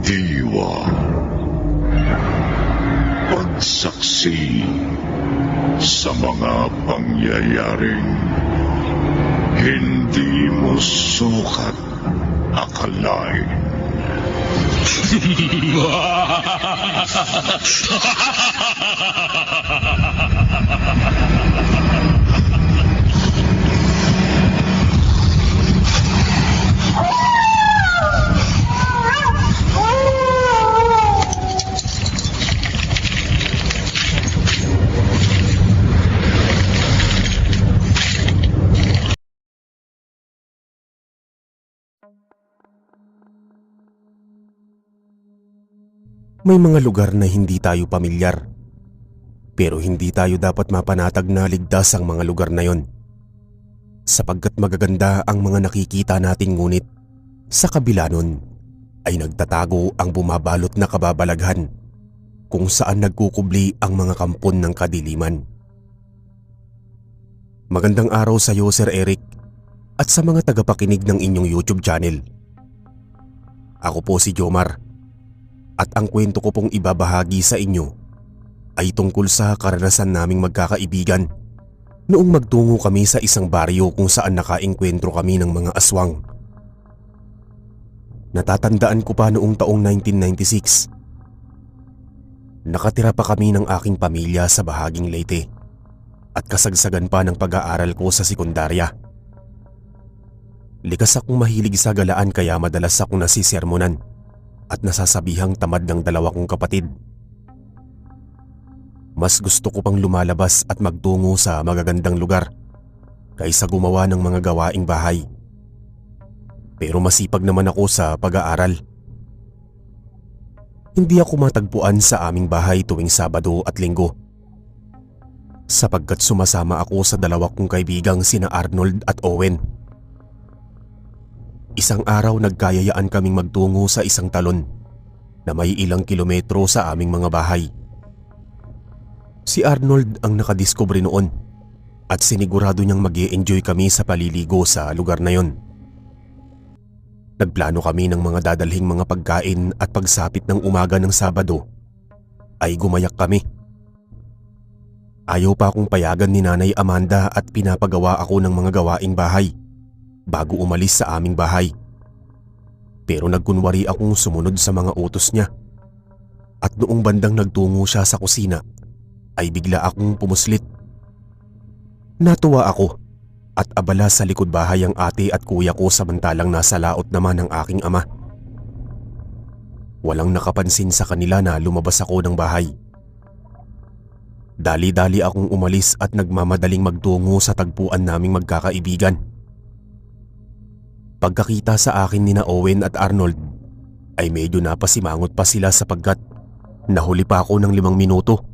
Diwa. Pagsaksi sa mga pangyayaring hindi mo sukat akalain. May mga lugar na hindi tayo pamilyar, pero hindi tayo dapat mapanatag na ligtas ang mga lugar na yon. Sapagkat magaganda ang mga nakikita natin, ngunit sa kabila nun ay nagtatago ang bumabalot na kababalaghan kung saan nagkukubli ang mga kampon ng kadiliman. Magandang araw sa iyo, Sir Eric, at sa mga tagapakinig ng inyong YouTube channel. Ako po si Jomar. At ang kwento ko pong ibabahagi sa inyo ay tungkol sa karanasan naming magkakaibigan noong magtungo kami sa isang baryo kung saan nakaengkwentro kami ng mga aswang. Natatandaan ko pa noong taong 1996. Nakatira pa kami ng aking pamilya sa bahaging Leyte at kasagsagan pa ng pag-aaral ko sa sekundarya. Likas akong mahilig sa galaan kaya madalas akong nasisermonan at nasasabihang tamad ng dalawa kong kapatid. Mas gusto ko pang lumalabas at magtungo sa magagandang lugar kaysa gumawa ng mga gawaing bahay. Pero masipag naman ako sa pag-aaral. Hindi ako matagpuan sa aming bahay tuwing Sabado at Linggo, sapagkat sumasama ako sa dalawa kong kaibigang sina Arnold at Owen. Isang araw nagkayayaan kaming magtungo sa isang talon na may ilang kilometro sa aming mga bahay. Si Arnold ang nakadiskubre noon at sinigurado niyang mag-e-enjoy kami sa paliligo sa lugar na yon. Nagplano kami ng mga dadalhing mga pagkain at pagsapit ng umaga ng Sabado ay gumayak kami. Ayaw pa akong payagan ni Nanay Amanda at pinapagawa ako ng mga gawaing bahay bago umalis sa aming bahay. Pero nagkunwari akong sumunod sa mga utos niya. At noong bandang nagtungo siya sa kusina, ay bigla akong pumuslit. Natuwa ako at abala sa likod bahay ang ate at kuya ko samantalang nasa laot naman ang aking ama. Walang nakapansin sa kanila na lumabas ako ng bahay. Dali-dali akong umalis at nagmamadaling magtungo sa tagpuan naming magkakaibigan. Pagkakita sa akin nina Owen at Arnold ay medyo napasimangot pa sila sapagkat nahuli pa ako ng 5 minuto.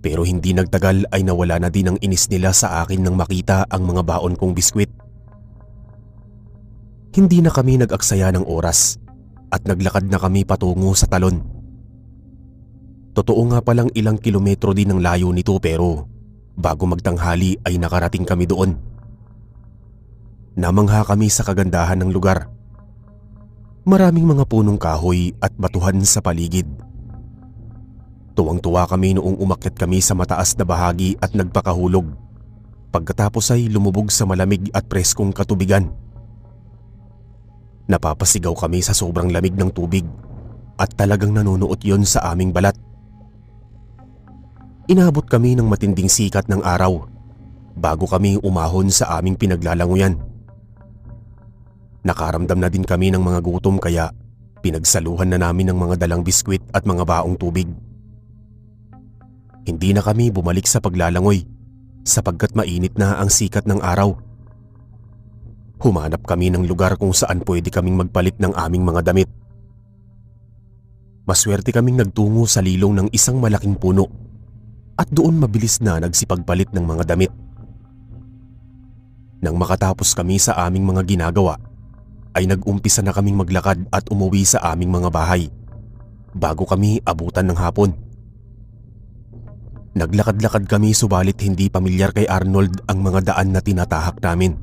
Pero hindi nagtagal ay nawala na din ang inis nila sa akin nang makita ang mga baon kong biskwit. Hindi na kami nag-aksaya ng oras at naglakad na kami patungo sa talon. Totoo nga palang ilang kilometro din ang layo nito pero bago magtanghali ay nakarating kami doon. Namangha kami sa kagandahan ng lugar. Maraming mga punong kahoy at batuhan sa paligid. Tuwang-tuwa kami noong umakyat kami sa mataas na bahagi at nagpakahulog. Pagkatapos ay lumubog sa malamig at preskong katubigan. Napapasigaw kami sa sobrang lamig ng tubig at talagang nanunuot yon sa aming balat. Inabot kami ng matinding sikat ng araw bago kami umahon sa aming pinaglalanguyan. Nakaramdam na din kami ng mga gutom kaya pinagsaluhan na namin ng mga dalang biskwit at mga baong tubig. Hindi na kami bumalik sa paglalangoy sapagkat mainit na ang sikat ng araw. Humanap kami ng lugar kung saan pwede kaming magpalit ng aming mga damit. Maswerte kaming nagtungo sa lilong ng isang malaking puno at doon mabilis na nagsipagpalit ng mga damit. Nang makatapos kami sa aming mga ginagawa, ay nag-umpisa na kaming maglakad at umuwi sa aming mga bahay bago kami abutan ng hapon. Naglakad-lakad kami subalit hindi pamilyar kay Arnold ang mga daan na tinatahak namin.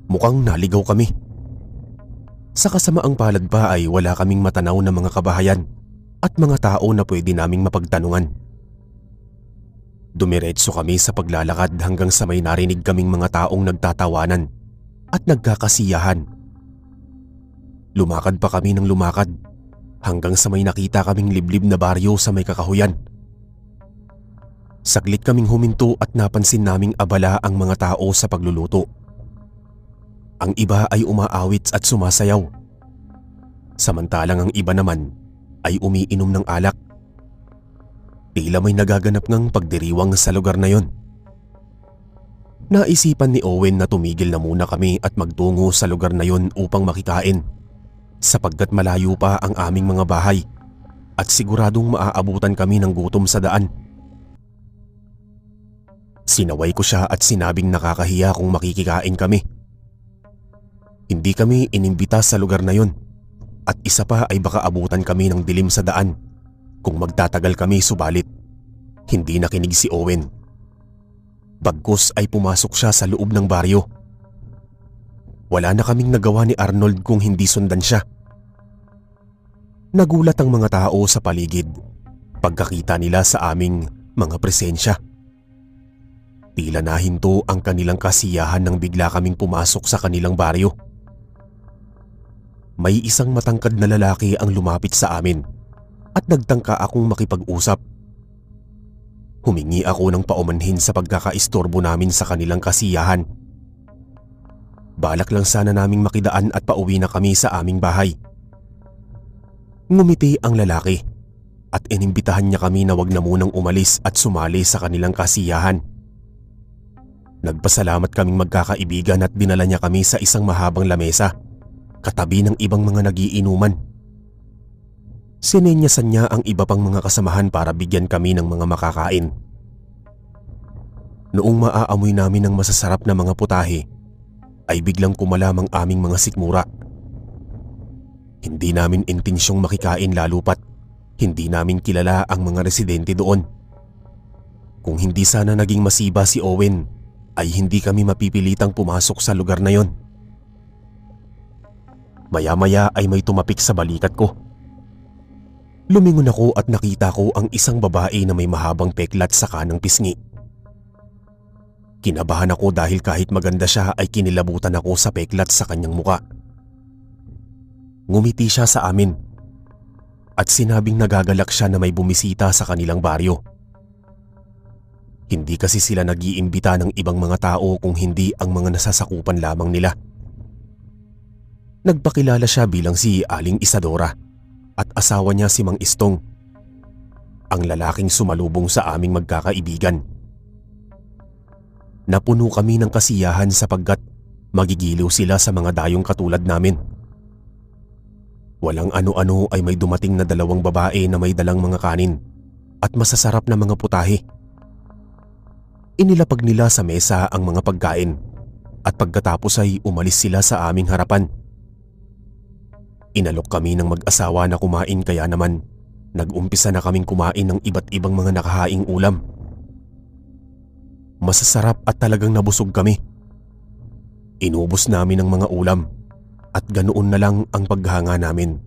Mukhang naligaw kami. Sa kasamaang palad pa ay wala kaming matanaw na mga kabahayan at mga tao na pwede naming mapagtanungan. Dumiretso kami sa paglalakad hanggang sa may narinig kaming mga taong nagtatawanan at nagkakasiyahan. Lumakad pa kami ng lumakad hanggang sa may nakita kaming liblib na baryo sa may kakahuyan. Saglit kaming huminto at napansin naming abala ang mga tao sa pagluluto. Ang iba ay umaawit at sumasayaw. Samantalang ang iba naman ay umiinom ng alak. Tila may nagaganap ngang pagdiriwang sa lugar na yon. Naisipan ni Owen na tumigil na muna kami at magtungo sa lugar na yon upang makikain, sapagkat malayo pa ang aming mga bahay at siguradong maaabutan kami ng gutom sa daan. Sinaway ko siya at sinabing nakakahiya kung makikikain kami. Hindi kami inimbita sa lugar na yon at isa pa ay baka abutan kami ng dilim sa daan kung magtatagal kami, subalit hindi nakinig si Owen. Bagkus ay pumasok siya sa loob ng baryo. Wala na kaming nagawa ni Arnold kung hindi sundan siya. Nagulat ang mga tao sa paligid pagkakita nila sa aming mga presensya. Tila nahinto ang kanilang kasiyahan nang bigla kaming pumasok sa kanilang baryo. May isang matangkad na lalaki ang lumapit sa amin at nagtangka akong makipag-usap. Humingi ako ng paumanhin sa pagkakaistorbo namin sa kanilang kasiyahan. Balak lang sana naming makidaan at pauwi na kami sa aming bahay. Ngumiti ang lalaki at inimbitahan niya kami na wag na munang umalis at sumali sa kanilang kasiyahan. Nagpasalamat kaming magkakaibigan at dinala niya kami sa isang mahabang lamesa katabi ng ibang mga nagiinuman. Sinenyasan niya ang iba pang mga kasamahan para bigyan kami ng mga makakain. Noong maaamoy namin ng masasarap na mga putahe, ay biglang kumalam ang aming mga sikmura. Hindi namin intensyong makikain lalo pat hindi namin kilala ang mga residente doon. Kung hindi sana naging masiba si Owen, ay hindi kami mapipilitang pumasok sa lugar na yon. Maya-maya ay may tumapik sa balikat ko. Lumingon ako at nakita ko ang isang babae na may mahabang peklat sa kanang pisngi. Kinabahan ako dahil kahit maganda siya ay kinilabutan ako sa peklat sa kanyang muka. Ngumiti siya sa amin at sinabing nagagalak siya na may bumisita sa kanilang baryo. Hindi kasi sila nag-iimbita ng ibang mga tao kung hindi ang mga nasasakupan lamang nila. Nagpakilala siya bilang si Aling Isadora at asawa niya si Mang Istong, ang lalaking sumalubong sa aming magkakaibigan. Napuno kami ng kasiyahan sapagkat magigiliw sila sa mga dayong katulad namin. Walang ano-ano ay may dumating na dalawang babae na may dalang mga kanin at masasarap na mga putahe. Inilapag nila sa mesa ang mga pagkain at pagkatapos ay umalis sila sa aming harapan. Inalok kami ng mag-asawa na kumain kaya naman nag-umpisa na kaming kumain ng iba't ibang mga nakahaing ulam. Masasarap at talagang nabusog kami. Inubos namin ang mga ulam at ganoon na lang ang paghanga namin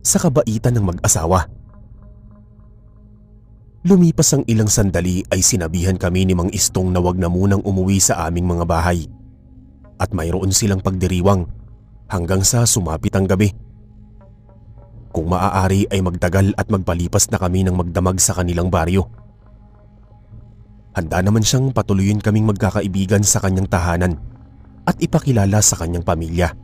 sa kabaitan ng mag-asawa. Lumipas ang ilang sandali ay sinabihan kami ni Mang Istong na wag na munang umuwi sa aming mga bahay at mayroon silang pagdiriwang hanggang sa sumapit ang gabi. Kung maaari ay magtagal at magpalipas na kami ng magdamag sa kanilang baryo. Handa naman siyang patuloyin kaming magkakaibigan sa kanyang tahanan at ipakilala sa kanyang pamilya.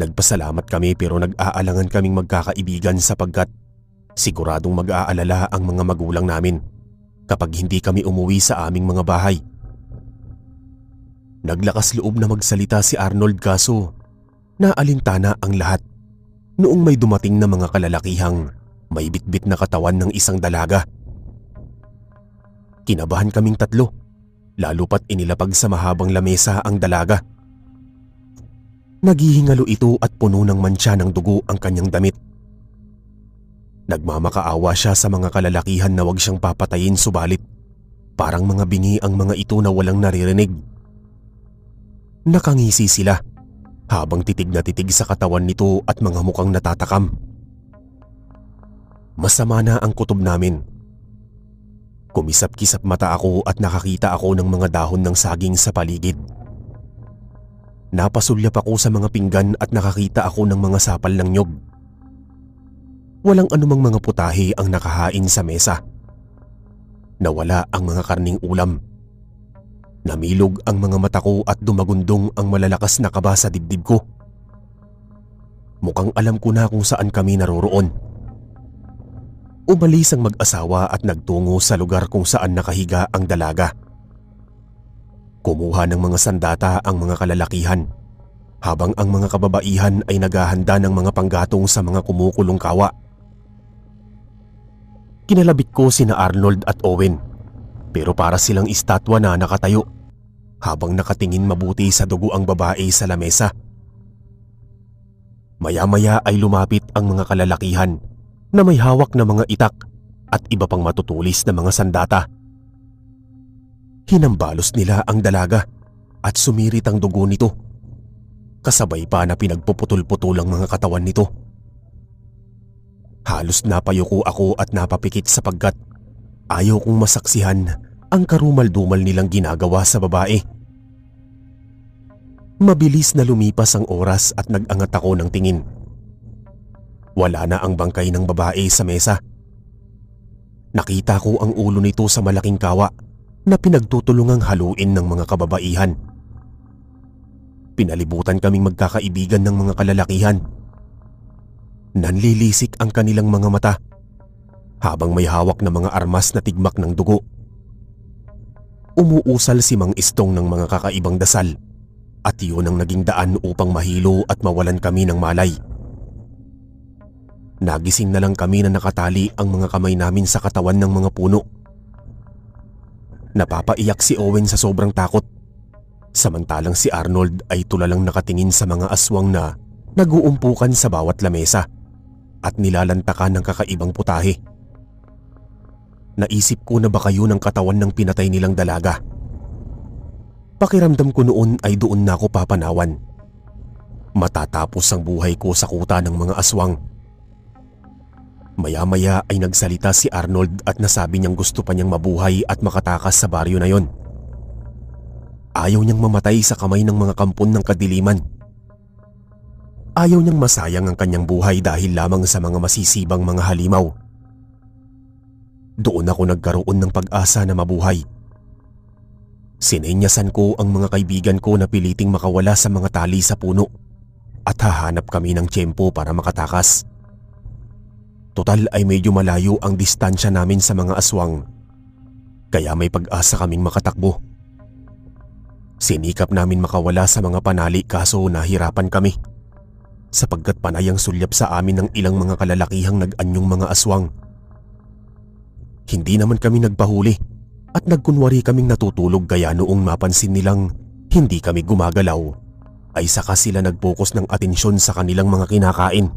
Nagpasalamat kami pero nag-aalangan kaming magkakaibigan sapagkat siguradong mag-aalala ang mga magulang namin kapag hindi kami umuwi sa aming mga bahay. Naglakas loob na magsalita si Arnold kaso naalintana ang lahat noong may dumating na mga kalalakihang may bitbit na katawan ng isang dalaga. Kinabahan kaming tatlo, lalo pat inilapag sa mahabang lamesa ang dalaga. Naghihingalo ito at puno ng mantsa ng dugo ang kanyang damit. Nagmamakaawa siya sa mga kalalakihan na wag siyang papatayin subalit parang mga bingi ang mga ito na walang naririnig. Nakangisi sila habang titig na titig sa katawan nito at mga mukhang natatakam. Masama na ang kutob namin. Kumisap-kisap mata ako at nakakita ako ng mga dahon ng saging sa paligid. Napasulyap ako sa mga pinggan at nakakita ako ng mga sapal ng nyog. Walang anumang mga putahe ang nakahain sa mesa. Nawala ang mga karning ulam. Namilog ang mga mata ko at dumagundong ang malalakas na kaba sa dibdib ko. Mukhang alam ko na kung saan kami naroroon. Umalis ang mag-asawa at nagtungo sa lugar kung saan nakahiga ang dalaga. Kumuha ng mga sandata ang mga kalalakihan, habang ang mga kababaihan ay naghahanda ng mga panggatong sa mga kumukulong kawa. Kinalabit ko sina Arnold at Owen, pero para silang estatwa na nakatayo, habang nakatingin mabuti sa dugo ang babae sa lamesa. Maya-maya ay lumapit ang mga kalalakihan na may hawak na mga itak at iba pang matutulis na mga sandata. Hinambalos nila ang dalaga at sumirit ang dugo nito. Kasabay pa na pinagpuputol-putol ang mga katawan nito. Halos napayuko ako at napapikit sapagkat ayaw kong masaksihan ang karumal-dumal nilang ginagawa sa babae. Mabilis na lumipas ang oras at nag-angat ako ng tingin. Wala na ang bangkay ng babae sa mesa. Nakita ko ang ulo nito sa malaking kawa na pinagtutulungang haluin ng mga kababaihan. Pinalibutan kaming magkakaibigan ng mga kalalakihan. Nanlilisik ang kanilang mga mata habang may hawak na mga armas na tigmak ng dugo. Umuusal si Mang Istong ng mga kakaibang dasal at iyon ang naging daan upang mahilo at mawalan kami ng malay. Nagising na lang kami na nakatali ang mga kamay namin sa katawan ng mga puno. Napapaiyak si Owen sa sobrang takot, samantalang si Arnold ay tulalang nakatingin sa mga aswang na nag-uumpukan sa bawat lamesa at nilalantakan ng kakaibang putahe. Naisip ko na baka yun ang katawan ng pinatay nilang dalaga. Pakiramdam ko noon ay doon na ako papanawan. Matatapos ang buhay ko sa kuta ng mga aswang. Maya-maya ay nagsalita si Arnold at nasabi niyang gusto pa niyang mabuhay at makatakas sa baryo na yon. Ayaw niyang mamatay sa kamay ng mga kampon ng kadiliman. Ayaw niyang masayang ang kanyang buhay dahil lamang sa mga masisibang mga halimaw. Doon ako nagkaroon ng pag-asa na mabuhay. Sinenyasan ko ang mga kaibigan ko na piliting makawala sa mga tali sa puno at hahanap kami ng tiyempo para makatakas. Total ay medyo malayo ang distansya namin sa mga aswang, kaya may pag-asa kaming makatakbo. Sinikap namin makawala sa mga panali kaso nahirapan kami, sapagkat panay ang sulyap sa amin ng ilang mga kalalakihang nag-anyong mga aswang. Hindi naman kami nagpahuli at nagkunwari kaming natutulog kaya noong mapansin nilang hindi kami gumagalaw, ay saka sila nagpokus ng atensyon sa kanilang mga kinakain.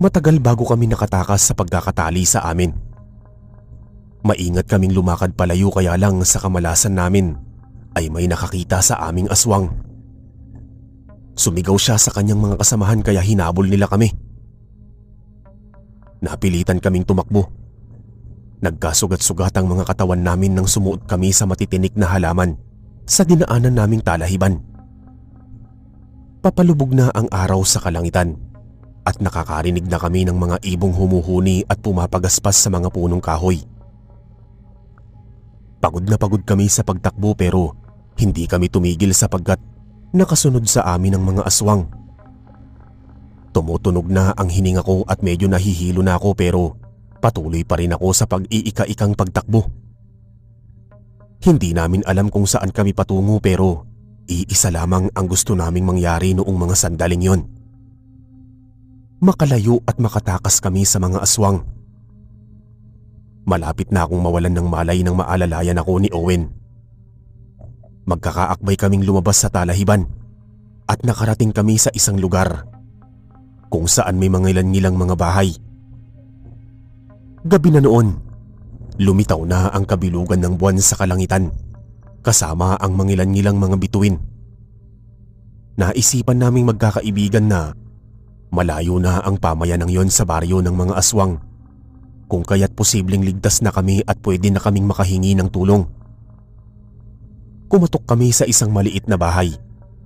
Matagal bago kami nakatakas sa pagkakatali sa amin. Maingat kaming lumakad palayo kaya lang sa kamalasan namin ay may nakakita sa aming aswang. Sumigaw siya sa kanyang mga kasamahan kaya hinabol nila kami. Napilitan kaming tumakbo. Nagkasugat-sugat ang mga katawan namin nang sumuot kami sa matitinik na halaman sa dinaanan naming talahiban. Papalubog na ang araw sa kalangitan at nakakarinig na kami ng mga ibong humuhuni at pumapagaspas sa mga punong kahoy. Pagod na pagod kami sa pagtakbo pero hindi kami tumigil sapagkat nakasunod sa amin ang mga aswang. Tumutunog na ang hininga ko at medyo nahihilo na ako pero patuloy pa rin ako sa pag-iika-ikang pagtakbo. Hindi namin alam kung saan kami patungo pero iisa lamang ang gusto naming mangyari noong mga sandaling yon. Makalayo at makatakas kami sa mga aswang. Malapit na akong mawalan ng malay nang maalalayan ako ni Owen. Magkakaakbay kaming lumabas sa talahiban at nakarating kami sa isang lugar kung saan may mga ilan-ilang mga bahay. Gabi na noon, lumitaw na ang kabilugan ng buwan sa kalangitan kasama ang mangilan-ngilang mga bituin. Naisipan naming magkakaibigan na malayo na ang pamayanang yon sa baryo ng mga aswang, kung kaya't posibleng ligtas na kami at pwede na kaming makahingi ng tulong. Kumatok kami sa isang maliit na bahay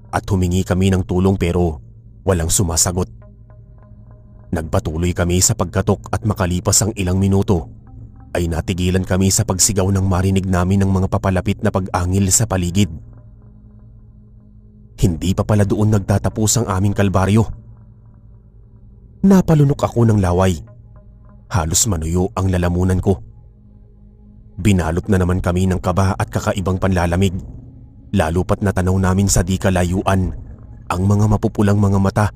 at humingi kami ng tulong pero walang sumasagot. Nagpatuloy kami sa pagkatok at makalipas ang ilang minuto ay natigilan kami sa pagsigaw ng marinig namin ng mga papalapit na pag-angil sa paligid. Hindi pa pala doon nagtatapos ang aming kalbaryo. Napalunok ako ng laway. Halos manuyo ang lalamunan ko. Binalot na naman kami ng kaba at kakaibang panlalamig, lalo pat natanaw namin sa di kalayuan ang mga mapupulang mga mata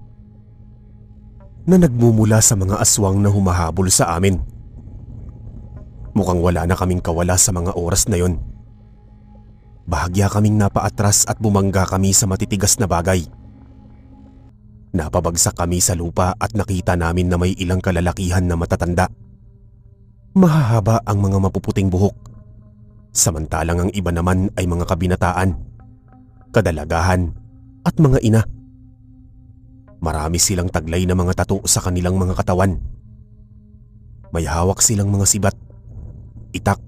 na nagmumula sa mga aswang na humahabol sa amin. Mukhang wala na kaming kawala sa mga oras na yon. Bahagya kaming napaatras at bumangga kami sa matitigas na bagay. Napabagsak kami sa lupa at nakita namin na may ilang kalalakihan na matatanda. Mahahaba ang mga mapuputing buhok, samantalang ang iba naman ay mga kabinataan, kadalagahan at mga ina. Marami silang taglay na mga tattoo sa kanilang mga katawan. May hawak silang mga sibat, itak,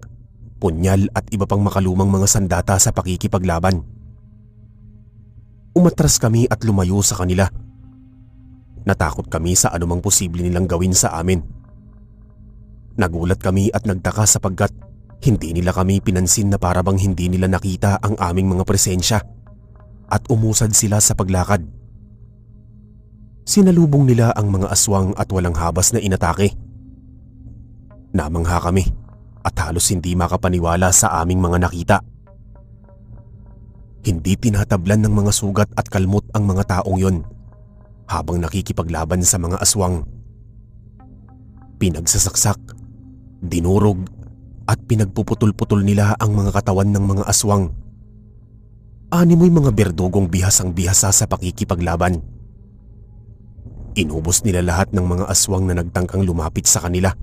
punyal at iba pang makalumang mga sandata sa pakikipaglaban. Umatras kami at lumayo sa kanila. Natakot kami sa anumang posible nilang gawin sa amin. Nagulat kami at nagtaka sapagkat hindi nila kami pinansin na para bang hindi nila nakita ang aming mga presensya at umusad sila sa paglakad. Sinalubong nila ang mga aswang at walang habas na inatake. Namangha kami at halos hindi makapaniwala sa aming mga nakita. Hindi tinatablan ng mga sugat at kalmot ang mga taong yon habang nakikipaglaban sa mga aswang. Pinagsasaksak, dinurog at pinagpuputol-putol nila ang mga katawan ng mga aswang. Animoy mga berdugong bihasang bihasa sa pakikipaglaban. Inubos nila lahat ng mga aswang na nagtangkang lumapit sa kanila.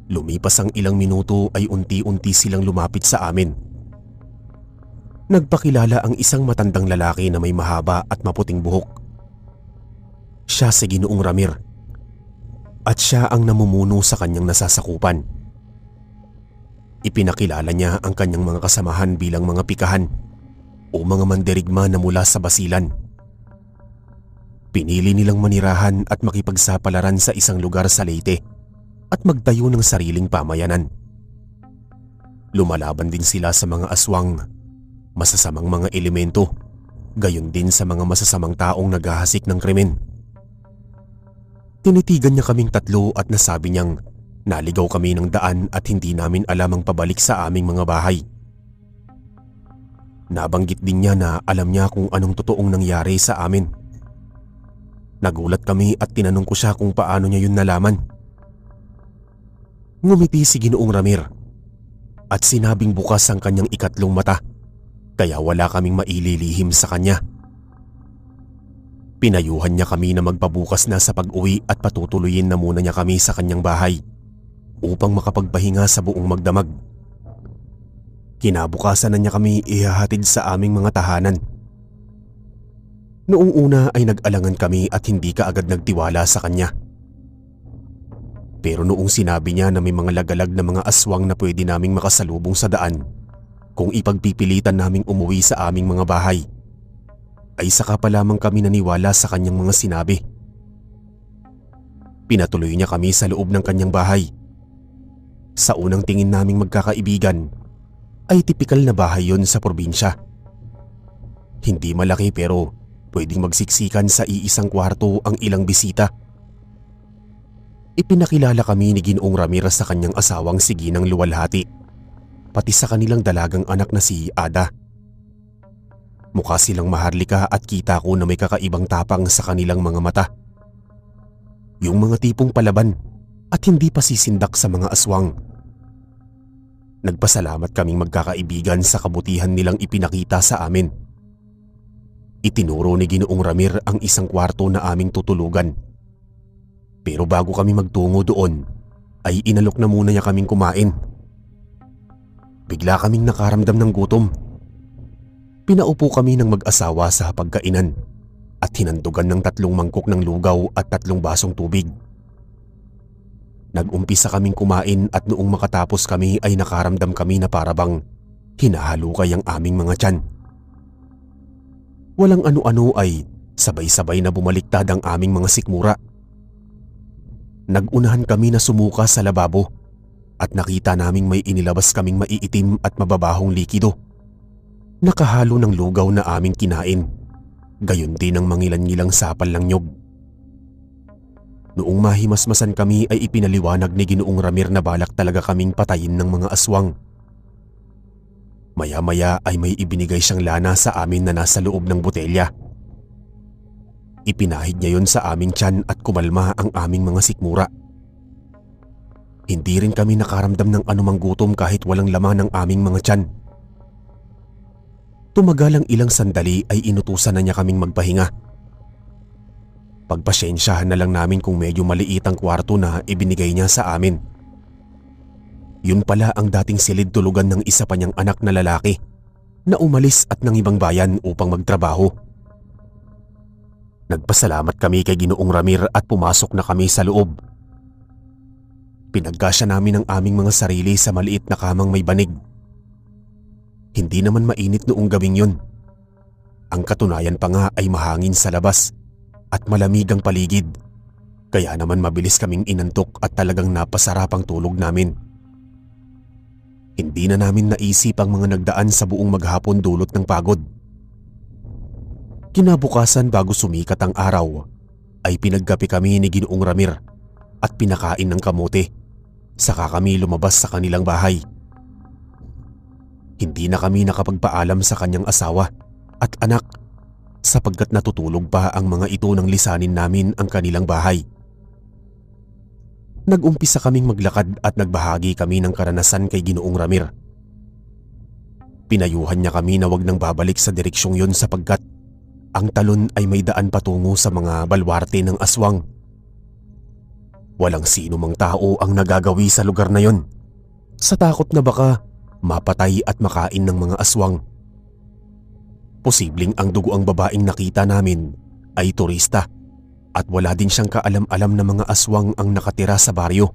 Lumipas ang ilang minuto ay unti-unti silang lumapit sa amin. Nagpakilala ang isang matandang lalaki na may mahaba at maputing buhok. Siya si Ginoong Ramir at siya ang namumuno sa kanyang nasasakupan. Ipinakilala niya ang kanyang mga kasamahan bilang mga pikahan o mga mandirigma na mula sa basilan. Pinili nilang manirahan at makipagsapalaran sa isang lugar sa Leyte at magtayo ng sariling pamayanan. Lumalaban din sila sa mga aswang, masasamang mga elemento, gayon din sa mga masasamang taong naghahasik ng krimen. Tinitigan niya kaming tatlo at nasabi niyang naligaw kami ng daan at hindi namin alam ang pabalik sa aming mga bahay. Nabanggit din niya na alam niya kung anong totoong nangyari sa amin. Nagulat kami at tinanong ko siya kung paano niya yun nalaman. Ngumiti si Ginoong Ramir at sinabing bukas ang kanyang ikatlong mata, kaya wala kaming maililihim sa kanya. Pinayuhan niya kami na magpabukas na sa pag-uwi at patutuloyin na muna niya kami sa kanyang bahay upang makapagpahinga sa buong magdamag. Kinabukasan na niya kami ihahatid sa aming mga tahanan. Noong una ay nag-alangan kami at hindi kaagad nagtiwala sa kanya. Pero noong sinabi niya na may mga lagalag na mga aswang na pwede naming makasalubong sa daan kung ipagpipilitan naming umuwi sa aming mga bahay, ay saka pa lamang kami naniwala sa kanyang mga sinabi. Pinatuloy niya kami sa loob ng kanyang bahay. Sa unang tingin naming magkakaibigan, ay tipikal na bahay yon sa probinsya. Hindi malaki pero pwedeng magsiksikan sa iisang kwarto ang ilang bisita. Ipinakilala kami ni Ginoong Ramirez sa kanyang asawang si Ginang Luwalhati, pati sa kanilang dalagang anak na si Ada. Mukha silang maharlika at kita ko na may kakaibang tapang sa kanilang mga mata. Yung mga tipong palaban at hindi pa sisindak sa mga aswang. Nagpasalamat kaming magkakaibigan sa kabutihan nilang ipinakita sa amin. Itinuro ni Ginoong Ramir ang isang kwarto na aming tutulugan. Pero bago kami magtungo doon, ay inalok na muna niya kaming kumain. Bigla kaming nakaramdam ng gutom. Pinaupo kami ng mag-asawa sa pagkainan at hinandugan ng 3 mangkok ng lugaw at 3 basong tubig. Nag-umpisa kaming kumain at noong makatapos kami ay nakaramdam kami na parabang hinahalukay ang aming mga tiyan. Walang ano-ano ay sabay-sabay na bumaliktad ang aming mga sikmura. Nag-unahan kami na sumuka sa lababo at nakita naming may inilabas kaming maiitim at mababahong likido. Nakahalo ng lugaw na aming kinain, gayon din ang mangilan-ngilang sapal ng nyog. Noong mahimasmasan kami ay ipinaliwanag ni Ginoong Ramir na balak talaga kaming patayin ng mga aswang. Maya-maya ay may ibinigay siyang lana sa amin na nasa loob ng botelya. Ipinahid niya yon sa aming tiyan at kumalma ang aming mga sikmura. Hindi rin kami nakaramdam ng anumang gutom kahit walang laman ng aming mga tiyan. Tumagal ang ilang sandali ay inutusan na niya kaming magpahinga. Pagpasensyahan na lang namin kung medyo maliit ang kwarto na ibinigay niya sa amin. Yun pala ang dating silid tulugan ng isa pa niyang anak na lalaki na umalis at ng ibang bayan upang magtrabaho. Nagpasalamat kami kay Ginoong Ramir at pumasok na kami sa loob. Pinagkasya namin ang aming mga sarili sa maliit na kamang may banig. Hindi naman mainit noong gabing yun. Ang katunayan pa nga ay mahangin sa labas at malamig ang paligid. Kaya naman mabilis kaming inantok at talagang napasarap ang tulog namin. Hindi na namin naisip ang mga nagdaan sa buong maghapon dulot ng pagod. Kinabukasan bago sumikat ang araw, ay pinagkape kami ni Ginoong Ramir at pinakain ng kamote. Saka kami lumabas sa kanilang bahay. Hindi na kami nakapagpaalam sa kanyang asawa at anak sapagkat natutulog pa ang mga ito nang lisanin namin ang kanilang bahay. Nag-umpisa kaming maglakad at nagbahagi kami ng karanasan kay Ginoong Ramir. Pinayuhan niya kami na wag nang babalik sa direksyong yon sapagkat ang talon ay may daan patungo sa mga balwarte ng aswang. Walang sino mang tao ang nagagawi sa lugar na yon sa takot na baka mapatay at makain ng mga aswang. Posibleng ang dugo ang babaeng nakita namin ay turista at wala din siyang kaalam-alam na mga aswang ang nakatira sa baryo.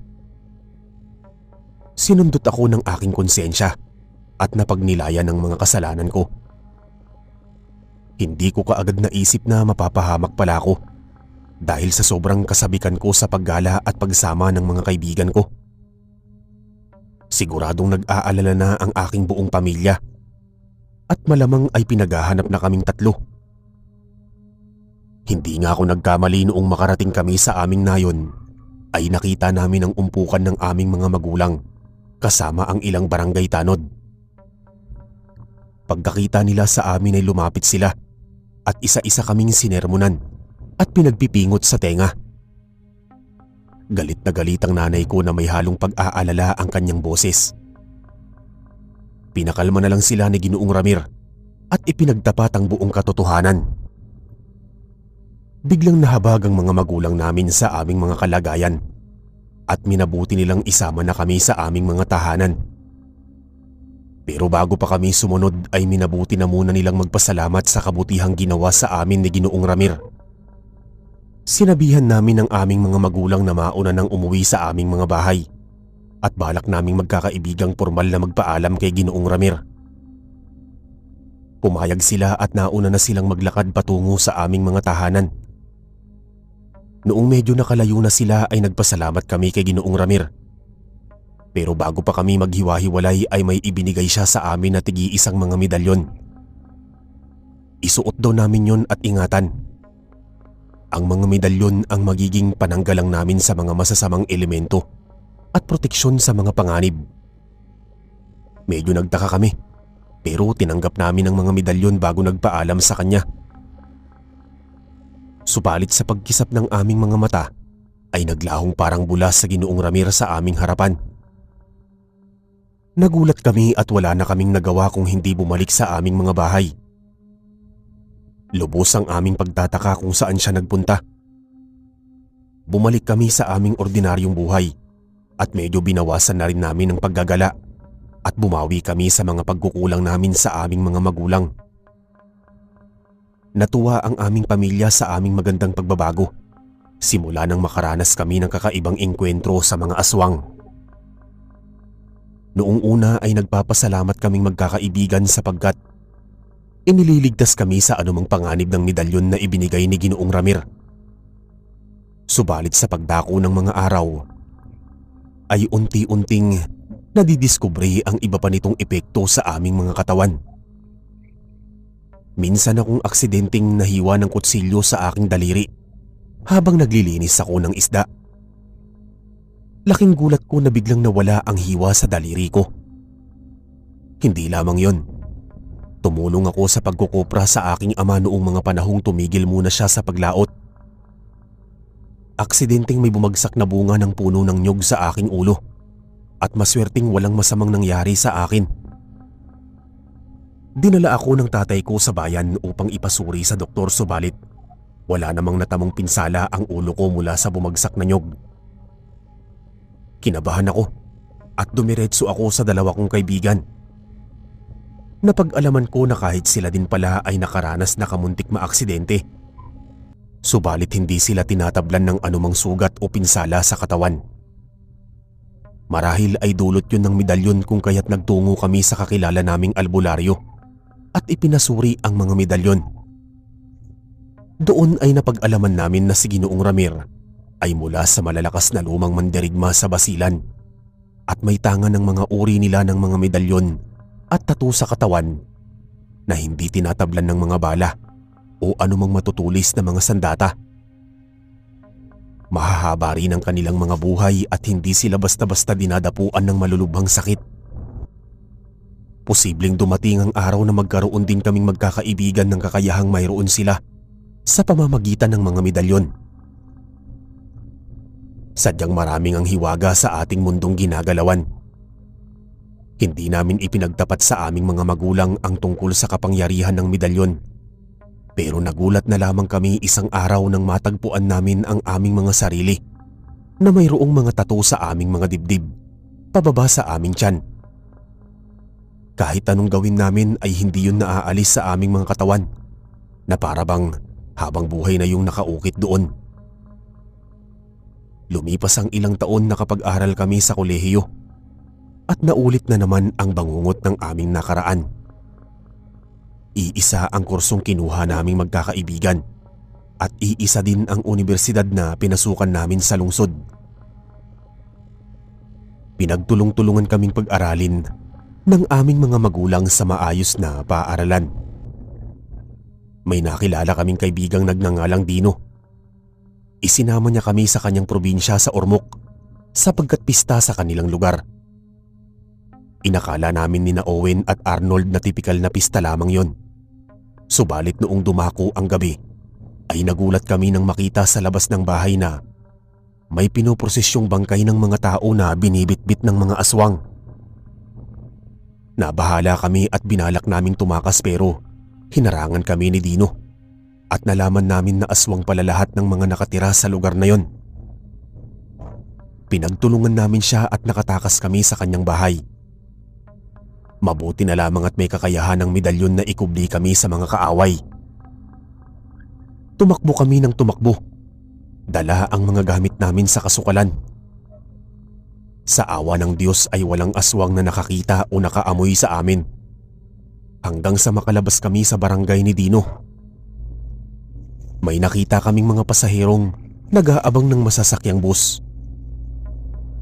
Sinundot ako ng aking konsensya at napagnilayan ng mga kasalanan ko. Hindi ko kaagad naisip na mapapahamak pala ako dahil sa sobrang kasabikan ko sa paggala at pagsama ng mga kaibigan ko. Siguradong nag-aalala na ang aking buong pamilya at malamang ay pinaghahanap na kaming 3. Hindi nga ako nagkamali noong makarating kami sa aming nayon ay nakita namin ang umpukan ng aming mga magulang kasama ang ilang barangay tanod. Pagkakita nila sa amin ay lumapit sila at isa-isa kaming sinermonan at pinagpipingot sa tenga. Galit na galit ang nanay ko na may halong pag-aalala ang kanyang boses. Pinakalma na lang sila ni Ginoong Ramir at ipinagtapat ang buong katotohanan. Biglang nahabag ang mga magulang namin sa aming mga kalagayan at minabuti nilang isama na kami sa aming mga tahanan. Pero bago pa kami sumunod ay minabuti na muna nilang magpasalamat sa kabutihang ginawa sa amin ni Ginoong Ramir. Sinabihan namin ang aming mga magulang na mauna nang umuwi sa aming mga bahay at balak naming magkakaibigang formal na magpaalam kay Ginoong Ramir. Pumayag sila at nauna na silang maglakad patungo sa aming mga tahanan. Noong medyo nakalayo na sila ay nagpasalamat kami kay Ginoong Ramir. Pero bago pa kami maghiwa-hiwalay ay may ibinigay siya sa amin na tig-iisang mga medalyon. Isuot daw namin yon at ingatan. Ang mga medalyon ang magiging pananggalang namin sa mga masasamang elemento at proteksyon sa mga panganib. Medyo nagtaka kami pero tinanggap namin ang mga medalyon bago nagpaalam sa kanya. Subalit sa pagkisap ng aming mga mata ay naglahong parang bulas sa Ginoong Ramir sa aming harapan. Nagulat kami at wala na kaming nagawa kung hindi bumalik sa aming mga bahay. Lubos ang aming pagtataka kung saan siya nagpunta. Bumalik kami sa aming ordinaryong buhay at medyo binawasan na rin namin ang paggagala at bumawi kami sa mga pagkukulang namin sa aming mga magulang. Natuwa ang aming pamilya sa aming magandang pagbabago simula nang makaranas kami ng kakaibang engkwentro sa mga aswang. Noong una ay nagpapasalamat kaming magkakaibigan sapagkat inililigtas kami sa anumang panganib ng medalyon na ibinigay ni Ginoong Ramir. Subalit sa pagdako ng mga araw ay unti-unting nadidiskubre ang iba pa nitong epekto sa aming mga katawan. Minsan akong aksidenteng nahiwa ng kutsilyo sa aking daliri habang naglilinis ako ng isda. Laking gulat ko na biglang nawala ang hiwa sa daliri ko. Hindi lamang yon. Tumulong ako sa pagkukopra sa aking ama noong mga panahong tumigil muna siya sa paglaot. Aksidenteng may bumagsak na bunga ng puno ng nyog sa aking ulo at maswerteng walang masamang nangyari sa akin. Dinala ako ng tatay ko sa bayan upang ipasuri sa doktor, subalit wala namang natamong pinsala ang ulo ko mula sa bumagsak na nyog. Kinabahan ako at dumiretso ako sa dalawa kong kaibigan. Napag-alaman ko na kahit sila din pala ay nakaranas na kamuntik maaksidente. Subalit hindi sila tinatablan ng anumang sugat o pinsala sa katawan. Marahil ay dulot yun ng medalyon kung kaya't nagtungo kami sa kakilala naming albularyo at ipinasuri ang mga medalyon. Doon ay napag-alaman namin na si Ginoong Ramir ay mula sa malalakas na lumang mandirigma sa Basilan at may tangan ng mga uri nila ng mga medalyon at tattoo sa katawan na hindi tinatablan ng mga bala o anumang matutulis na mga sandata. Mahahaba rin ang kanilang mga buhay at hindi sila basta-basta dinadapuan ng malulubhang sakit. Posibleng dumating ang araw na magkaroon din kaming magkakaibigan ng kakayahang mayroon sila sa pamamagitan ng mga medalyon. Sadyang maraming ang hiwaga sa ating mundong ginagalawan. Hindi namin ipinagtapat sa aming mga magulang ang tungkol sa kapangyarihan ng medalyon. Pero nagulat na lamang kami isang araw nang matagpuan namin ang aming mga sarili na mayroong mga tattoo sa aming mga dibdib, pababa sa aming tiyan. Kahit anong gawin namin ay hindi yun naaalis sa aming mga katawan na para bang habang buhay na yung nakaukit doon. Lumipas ang ilang taon na kapag-aral kami sa kolehiyo at naulit na naman ang bangungot ng aming nakaraan. Iisa ang kursong kinuha naming magkakaibigan at iisa din ang universidad na pinasukan namin sa lungsod. Pinagtulong-tulungan kaming pag-aralin ng aming mga magulang sa maayos na paaralan. May nakilala kaming kaibigang nagngangalang Dino. Isinama niya kami sa kanyang probinsya sa Ormoc sapagkat pista sa kanilang lugar. Inakala namin ni na Owen at Arnold na tipikal na pista lamang yon. Subalit noong dumako ang gabi ay nagulat kami nang makita sa labas ng bahay na may pinoprosesyong bangkay ng mga tao na binibitbit ng mga aswang. Nabahala kami at binalak naming tumakas pero hinarangan kami ni Dino at nalaman namin na aswang pala lahat ng mga nakatira sa lugar na yon. Pinagtulungan namin siya at nakatakas kami sa kanyang bahay. Mabuti na lamang at may kakayahan ng medalyon na ikubli kami sa mga kaaway. Tumakbo kami ng tumakbo. Dala ang mga gamit namin sa kasukalan. Sa awa ng Diyos ay walang aswang na nakakita o nakaamoy sa amin. Hanggang sa makalabas kami sa barangay ni Dino. May nakita kaming mga pasaherong nag-aabang ng masasakyang bus.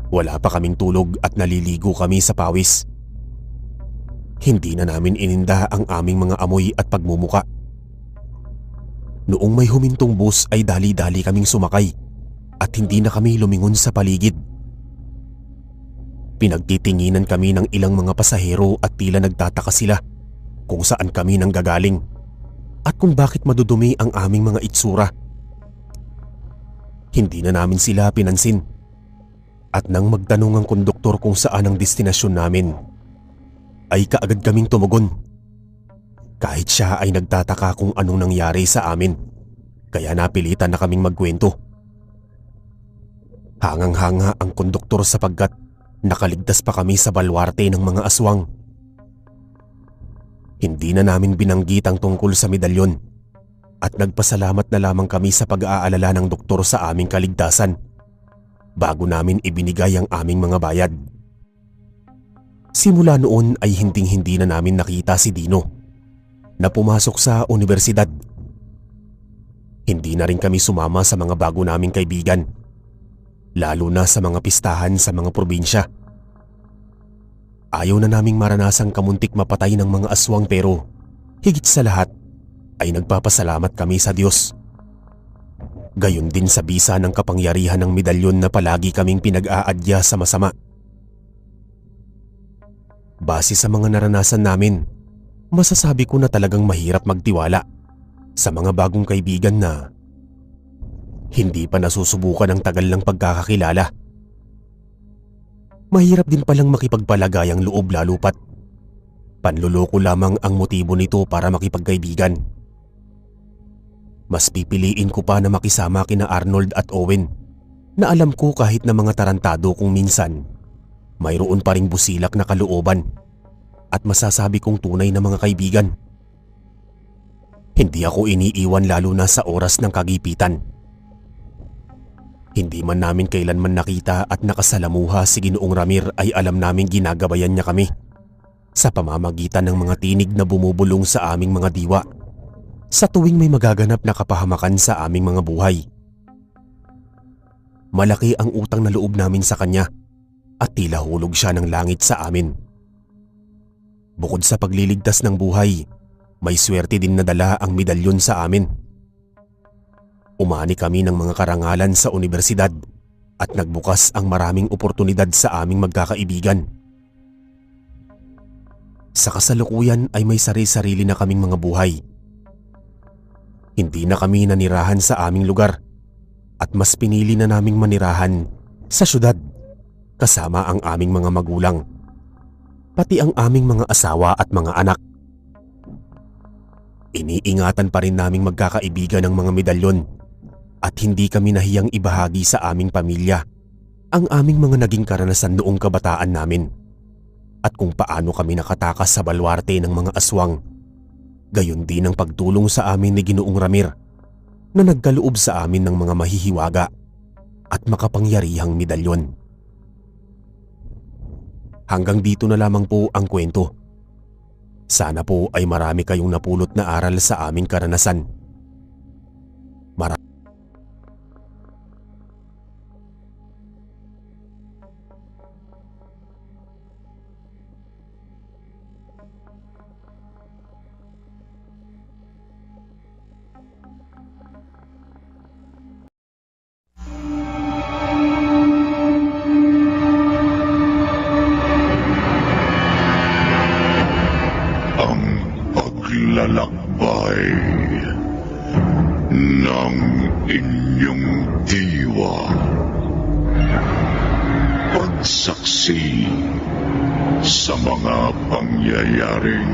Wala pa kaming tulog at naliligo kami sa pawis. Hindi na namin ininda ang aming mga amoy at pagmumuka. Noong may humintong bus ay dali-dali kaming sumakay at hindi na kami lumingon sa paligid. Pinagtitinginan kami ng ilang mga pasahero at tila nagtataka sila kung saan kami nanggagaling at kung bakit madudumi ang aming mga itsura. Hindi na namin sila pinansin at nang magtanong ang konduktor kung saan ang destinasyon namin, ay kaagad kaming tumugon. Kahit siya ay nagtataka kung anong nangyari sa amin, kaya napilitan na kaming magkwento. Hangang-hanga ang konduktor sapagkat nakaligtas pa kami sa balwarte ng mga aswang. Hindi na namin binanggit ang tungkol sa medalyon at nagpasalamat na lamang kami sa pag-aalala ng doktor sa aming kaligtasan bago namin ibinigay ang aming mga bayad. Simula noon ay hinding-hindi na namin nakita si Dino na pumasok sa universidad. Hindi na rin kami sumama sa mga bago naming kaibigan, lalo na sa mga pistahan sa mga probinsya. Ayaw na naming maranasang kamuntik mapatay ng mga aswang, pero higit sa lahat ay nagpapasalamat kami sa Diyos. Gayon din sa bisa ng kapangyarihan ng medalyon na palagi kaming pinag-aadya sa masama. Base sa mga naranasan namin, masasabi ko na talagang mahirap magtiwala sa mga bagong kaibigan na hindi pa nasusubukan ng tagal ng pagkakakilala. Mahirap din palang makipagpalagayang loob, lalo pat panluloko lamang ang motibo nito para makipagkaibigan. Mas pipiliin ko pa na makisama kina Arnold at Owen, na alam ko kahit na mga tarantado kung minsan, mayroon pa ring busilak na kalooban at masasabi kong tunay na mga kaibigan. Hindi ako iniiwan, lalo na sa oras ng kagipitan. Hindi man namin kailanman nakita at nakasalamuha si Ginoong Ramir, ay alam naming ginagabayan niya kami sa pamamagitan ng mga tinig na bumubulong sa aming mga diwa sa tuwing may magaganap na kapahamakan sa aming mga buhay. Malaki ang utang na loob namin sa kanya at tila hulog siya ng langit sa amin. Bukod sa pagliligtas ng buhay, may swerte din nadala ang medalyon sa amin. Umani kami ng mga karangalan sa universidad at nagbukas ang maraming oportunidad sa aming magkakaibigan. Sa kasalukuyan ay may sari-sarili na kaming mga buhay. Hindi na kami nanirahan sa aming lugar at mas pinili na naming manirahan sa syudad kasama ang aming mga magulang, pati ang aming mga asawa at mga anak. Iniingatan pa rin naming magkakaibigan ng mga medalyon at hindi kami nahiyang ibahagi sa aming pamilya ang aming mga naging karanasan noong kabataan namin at kung paano kami nakatakas sa balwarte ng mga aswang. Gayon din ang pagtulong sa amin ni Ginoong Ramir na nagkaloob sa amin ng mga mahihiwaga at makapangyarihang medalyon. Hanggang dito na lamang po ang kwento. Sana po ay marami kayong napulot na aral sa aming karanasan. Ang paglalakbay ng inyong diwa. Pagsaksi sa mga pangyayaring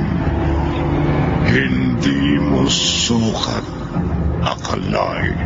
hindi mo sukat akalain.